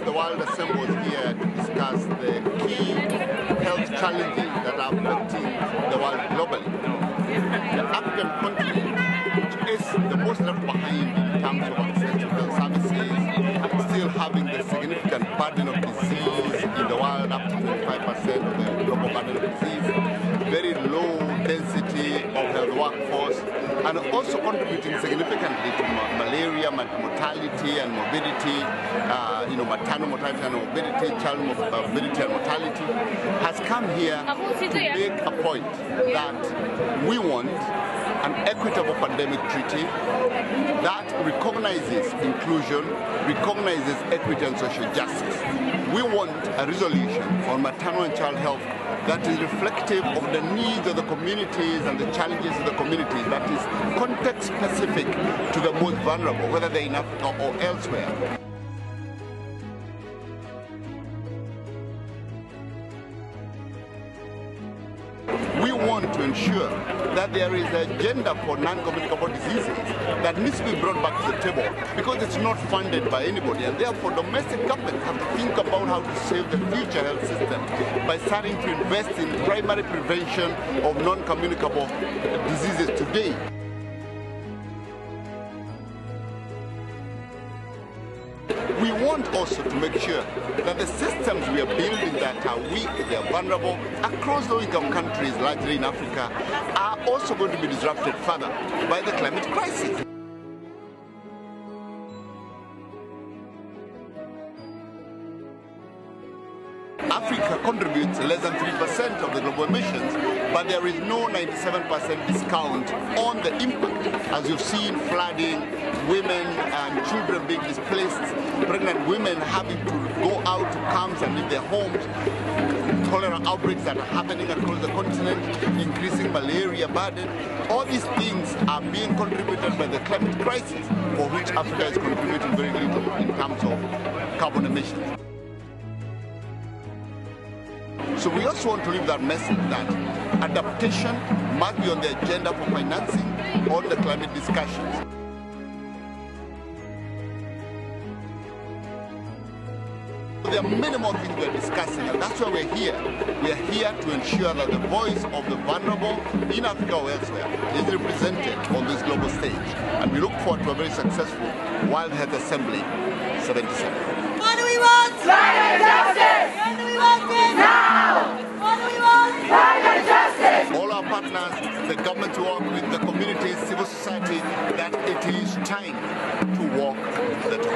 the world assembles here to discuss the key health challenges that are affecting the world globally. The African continent, which is the most left behind in terms of access to health services, still having the significant burden of disease in the world, up to 25% of the global burden of disease, very low density of health workforce, and also contributing significantly to malaria, mortality and morbidity, maternal mortality and morbidity, child morbidity and mortality, has come here to make a point that we want an equitable pandemic treaty that recognizes inclusion, recognizes equity and social justice. We want a resolution on maternal and child health that is reflective of the needs of the communities and the challenges of the communities, that is context specific to the most vulnerable, whether they're in Africa or elsewhere. We want to ensure that there is an agenda for non-communicable diseases that needs to be brought back to the table because it's not funded by anybody, and therefore domestic governments have to think about how to save the future health system by starting to invest in primary prevention of non-communicable diseases today. We want also to make sure that the systems we are building that are weak, they are vulnerable, across low-income countries, largely in Africa, are also going to be disrupted further by the climate crisis. Africa contributes less than 3% of the global emissions, but there is no 97% discount on the impact. As you've seen, flooding, women and children being displaced, pregnant women having to go out to camps and leave their homes, cholera outbreaks that are happening across the continent, increasing malaria burden. All these things are being contributed by the climate crisis, for which Africa is contributing very little in terms of carbon emissions. So we also want to leave that message that adaptation must be on the agenda for financing all the climate discussions. There are many more things we are discussing, and that's why we're here. We are here to ensure that the voice of the vulnerable in Africa or elsewhere is represented on this global stage. And we look forward to a very successful World Health Assembly 77. What do we want? Climate justice! When do we want it? Now! What do we want? Climate justice! All our partners, the government to work with, the communities, civil society, that it is time to walk the talk.